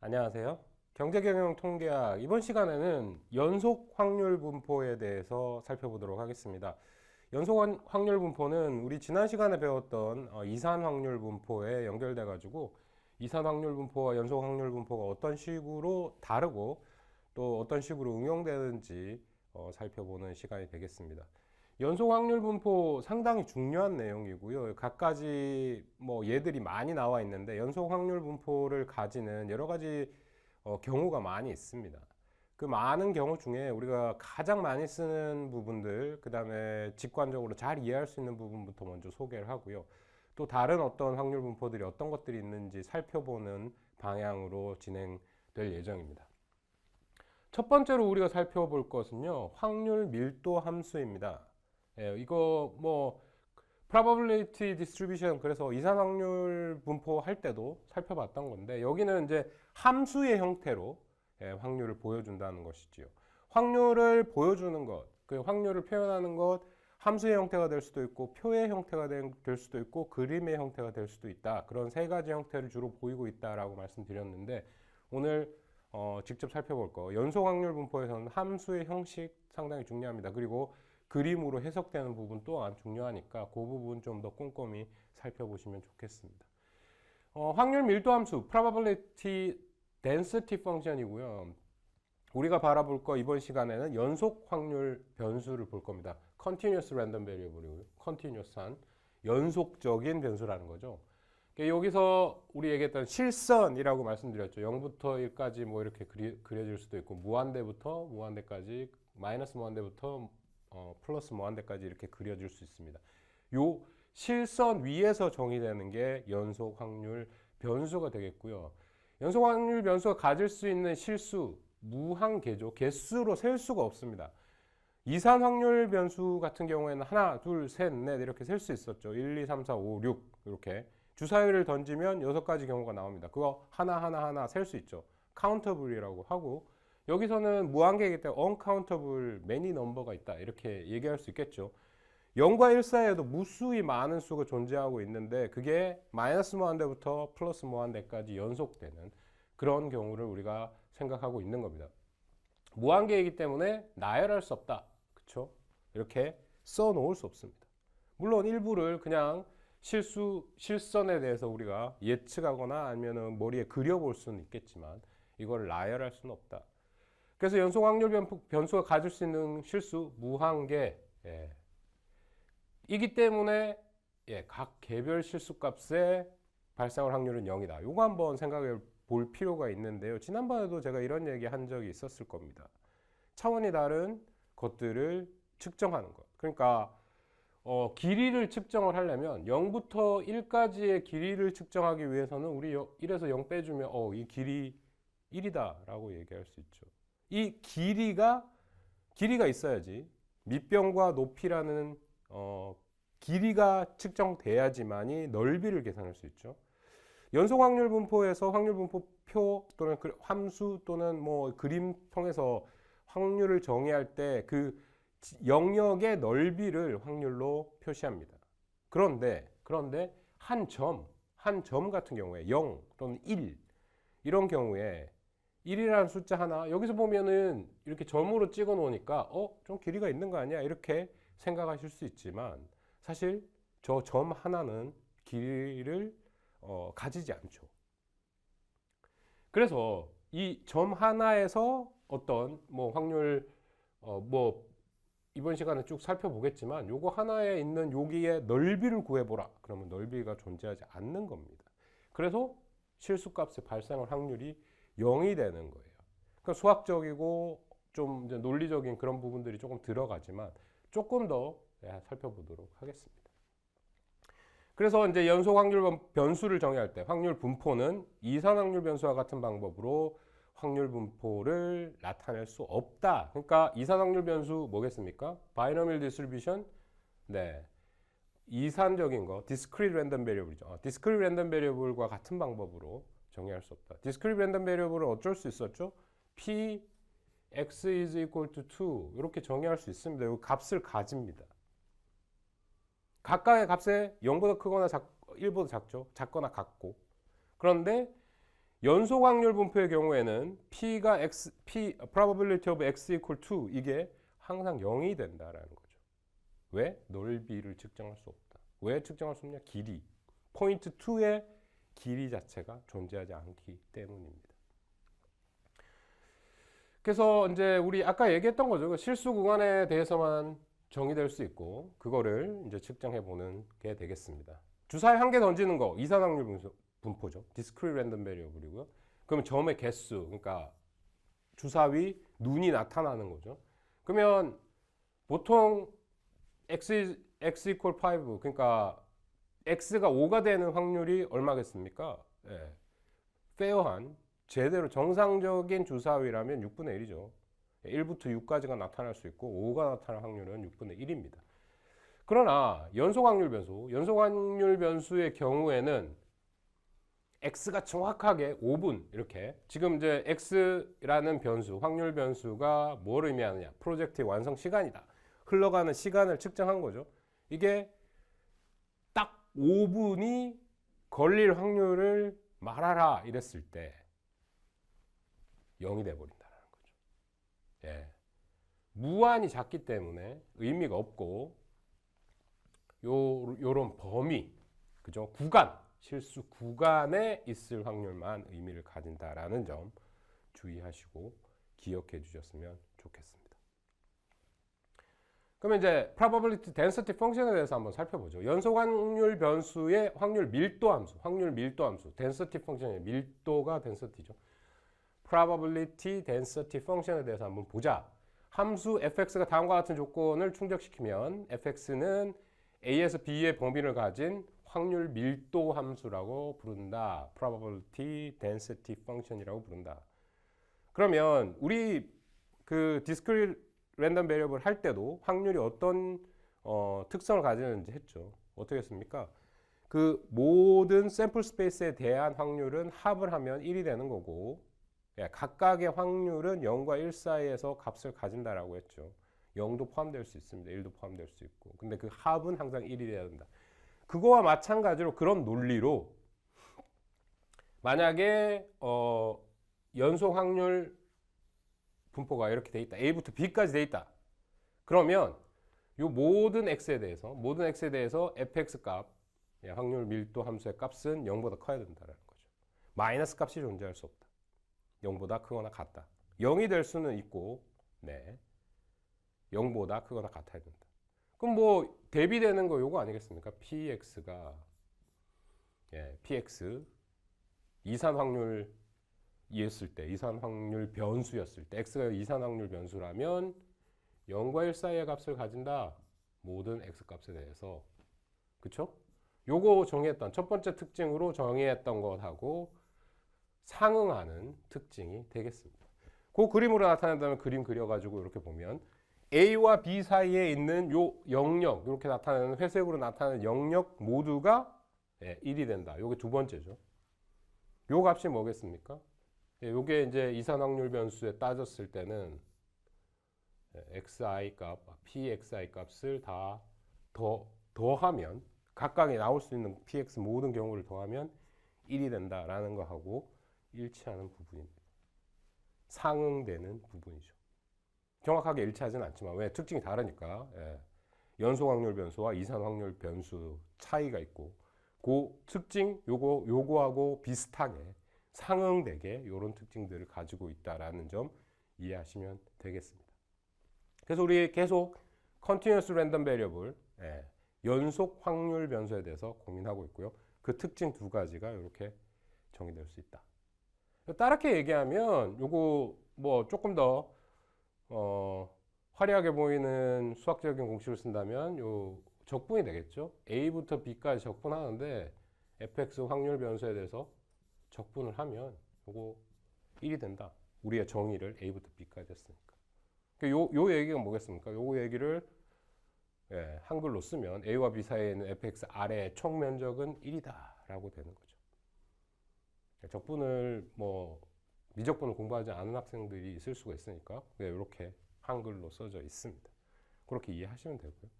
안녕하세요. 경제경영 통계학 이번 시간에는 연속 확률 분포에 대해서 살펴보도록 하겠습니다. 연속 확률 분포는 우리 지난 시간에 배웠던 이산 확률 분포에 연결돼 가지고 이산 확률 분포와 연속 확률 분포가 어떤 식으로 다르고 또 어떤 식으로 응용되는지 살펴보는 시간이 되겠습니다. 연속 확률 분포 상당히 중요한 내용이고요. 갖가지 예들이 많이 나와 있는데 연속 확률 분포를 가지는 여러 가지 경우가 많이 있습니다. 그 많은 경우 중에 우리가 가장 많이 쓰는 부분들, 그 다음에 직관적으로 잘 이해할 수 있는 부분부터 먼저 소개를 하고요. 또 다른 어떤 확률 분포들이 어떤 것들이 있는지 살펴보는 방향으로 진행될 예정입니다. 첫 번째로 우리가 살펴볼 것은요, 확률 밀도 함수입니다. 이거 probability distribution, 그래서 이산 확률 분포 할 때도 살펴봤던 건데, 여기는 이제 함수의 형태로 확률을 보여준다는 것이지요. 확률을 보여주는 것, 그 확률을 표현하는 것, 함수의 형태가 될 수도 있고 표의 형태가 될 수도 있고 그림의 형태가 될 수도 있다. 그런 세 가지 형태를 주로 보이고 있다라고 말씀드렸는데, 오늘 직접 살펴볼 거, 연속 확률 분포에서는 함수의 형식 상당히 중요합니다. 그리고 그림으로 해석되는 부분 또한 중요하니까 그 부분 좀 더 꼼꼼히 살펴보시면 좋겠습니다. 확률 밀도 함수, probability density function이고요. 우리가 바라볼 거 이번 시간에는 연속 확률 변수를 볼 겁니다. continuous random variable이고요. continuous한 연속적인 변수라는 거죠. 여기서 우리 얘기했던 실선이라고 말씀드렸죠. 0부터 1까지 뭐 이렇게 그려질 수도 있고, 무한대부터 무한대까지, 마이너스 무한대부터 플러스 무한대까지 이렇게 그려질 수 있습니다. 요 실선 위에서 정의되는 게 연속 확률 변수가 되겠고요. 연속 확률 변수가 가질 수 있는 실수, 무한개죠. 개수로 셀 수가 없습니다. 이산 확률 변수 같은 경우에는 하나, 둘, 셋, 넷 이렇게 셀 수 있었죠. 1, 2, 3, 4, 5, 6 이렇게 주사위를 던지면 6가지 경우가 나옵니다. 그거 하나 셀 수 있죠. 카운터블이라고 하고, 여기서는 무한계이기 때문에 uncountable many number가 있다 이렇게 얘기할 수 있겠죠. 0과 1 사이에도 무수히 많은 수가 존재하고 있는데, 그게 마이너스 무한대부터 플러스 무한대까지 연속되는 그런 경우를 우리가 생각하고 있는 겁니다. 무한계이기 때문에 나열할 수 없다. 그렇죠? 이렇게 써 놓을 수 없습니다. 물론 일부를 그냥 실선에 대해서 우리가 예측하거나 아니면 머리에 그려볼 수는 있겠지만 이걸 나열할 수는 없다. 그래서 연속 확률 변수가 가질 수 있는 실수 무한계, 이기 때문에 각 개별 실수값의 발생할 확률은 0이다. 이거 한번 생각해 볼 필요가 있는데요. 지난번에도 제가 이런 얘기 한 적이 있었을 겁니다. 차원이 다른 것들을 측정하는 것. 그러니까 길이를 측정을 하려면 0부터 1까지의 길이를 측정하기 위해서는 우리 1에서 0 빼주면 이 길이 1이다 라고 얘기할 수 있죠. 이 길이가 있어야지 밑변과 높이라는 길이가 측정돼야지만이 넓이를 계산할 수 있죠. 연속 확률 분포에서 확률 분포표 또는 함수 또는 그림 통해서 확률을 정의할 때 그 영역의 넓이를 확률로 표시합니다. 그런데 한 점 같은 경우에 0 또는 1 이런 경우에 1이라는 숫자 하나, 여기서 보면은 이렇게 점으로 찍어 놓으니까 좀 길이가 있는 거 아니야 이렇게 생각하실 수 있지만, 사실 저 점 하나는 길이를 가지지 않죠. 그래서 이 점 하나에서 어떤 확률 이번 시간에 쭉 살펴보겠지만, 요거 하나에 있는 여기에 넓이를 구해보라 그러면 넓이가 존재하지 않는 겁니다. 그래서 실수값의 발생할 확률이 0이 되는 거예요. 그러니까 수학적이고 좀 이제 논리적인 그런 부분들이 조금 들어가지만 조금 더 살펴보도록 하겠습니다. 그래서 이제 연속 확률 변수를 정의할 때 확률 분포는 이산 확률 변수와 같은 방법으로 확률 분포를 나타낼 수 없다. 그러니까 이산 확률 변수 뭐겠습니까? 바이너밀 디스트리뷰션, 이산적인 거, discrete random variable이죠. discrete random variable과 같은 방법으로 정의할 수 없다. discrete random variable은 어쩔 수 있었죠? p x is equal to 2 이렇게 정의할 수 있습니다. 이 값을 가집니다. 각각의 값에 0보다 크거나 1보다 작죠. 작거나 같고. 그런데 연속 확률 분포의 경우에는 P가 probability of X equal to 이게 항상 0이 된다라는 거죠. 왜? 넓이를 측정할 수 없다. 왜 측정할 수 없냐? 길이. 포인트 2의 길이 자체가 존재하지 않기 때문입니다. 그래서 이제 우리 아까 얘기했던 거죠. 실수 구간에 대해서만 정의될 수 있고 그거를 이제 측정해 보는 게 되겠습니다. 주사위 한 개 던지는 거 이산 확률 분포죠. discrete random variable이고요. 그러면 점의 개수, 그러니까 주사위 눈이 나타나는 거죠. 그러면 보통 x equal 5, 그러니까 x가 5가 되는 확률이 얼마겠습니까? 예. 페어한 제대로 정상적인 주사위라면 6분의 1이죠. 1부터 6까지가 나타날 수 있고 5가 나타날 확률은 6분의 1입니다. 그러나 연속 확률 변수의 경우에는 x가 정확하게 5분 이렇게 지금 이제 x라는 변수, 확률 변수가 뭘 의미하느냐? 프로젝트의 완성 시간이다. 흘러가는 시간을 측정한 거죠. 이게 딱 5분이 걸릴 확률을 말하라 이랬을 때 0이 돼버린다는 거죠. 예. 무한히 작기 때문에 의미가 없고 요런 범위, 그죠? 구간, 실수 구간에 있을 확률만 의미를 가진다라는 점 주의하시고 기억해 주셨으면 좋겠습니다. 그러면 이제 probability density function에 대해서 한번 살펴보죠. 연속 확률 변수의 확률 밀도 함수, density function의 밀도가 density죠. probability density function에 대해서 한번 보자. 함수 fx가 다음과 같은 조건을 충족시키면 fx는 a에서 b의 범위를 가진 확률 밀도 함수라고 부른다. probability density function이라고 부른다. 그러면 우리 그 discrete random variable 할 때도 확률이 어떤 특성을 가지는지 했죠. 어떻게 했습니까? 그 모든 샘플 스페이스에 대한 확률은 합을 하면 1이 되는 거고 각각의 확률은 0과 1 사이에서 값을 가진다라고 했죠. 0도 포함될 수 있습니다. 1도 포함될 수 있고. 근데 그 합은 항상 1이 돼야 된다. 그거와 마찬가지로 그런 논리로 만약에 연속 확률 분포가 이렇게 돼 있다. A부터 B까지 돼 있다. 그러면 이 모든 x에 대해서 fx 값, 확률 밀도 함수의 값은 0보다 커야 된다는 거죠. 마이너스 값이 존재할 수 없다. 0보다 크거나 같다. 0이 될 수는 있고, 네. 0보다 크거나 같아야 된다. 그럼 뭐 대비되는 거 요거 아니겠습니까? px가 px 이산 확률 이산 확률 변수였을 때 x가 이산 확률 변수라면 0과 1 사이의 값을 가진다. 모든 x 값에 대해서. 그쵸? 요거 정의했던 첫 번째 특징으로 정의했던 것하고 상응하는 특징이 되겠습니다. 그 그림으로 나타낸다면 그림 그려가지고 이렇게 보면 A와 B 사이에 있는 요 영역, 이렇게 나타내는 회색으로 나타나는 영역 모두가 1이 된다. 요게 두 번째죠. 요 값이 뭐겠습니까? 요게 이제 이산 확률 변수에 따졌을 때는 xi 값, pxi 값을 다 더하면 각각에 나올 수 있는 px 모든 경우를 더하면 1이 된다라는 거하고 일치하는 부분입니다. 상응되는 부분이죠. 정확하게 일치하지는 않지만 왜? 특징이 다르니까. 연속 확률 변수와 이산 확률 변수 차이가 있고 그 특징 요거하고 비슷하게 상응되게 이런 특징들을 가지고 있다라는 점 이해하시면 되겠습니다. 그래서 우리 계속 continuous random variable, 연속 확률 변수에 대해서 고민하고 있고요. 그 특징 두 가지가 이렇게 정의될 수 있다. 따르게 얘기하면 요거 뭐 조금 더 화려하게 보이는 수학적인 공식을 쓴다면 요 적분이 되겠죠. A부터 B까지 적분하는데 fx 확률 변수에 대해서 적분을 하면 요거 1이 된다. 우리의 정의를 A부터 B까지 했으니까. 요 얘기가 뭐겠습니까? 요거 얘기를 한글로 쓰면 A와 B 사이에 있는 fx 아래의 총 면적은 1이다 라고 되는 거죠. 적분을 뭐 미적분을 공부하지 않은 학생들이 있을 수가 있으니까 이렇게 한글로 써져 있습니다. 그렇게 이해하시면 되고요.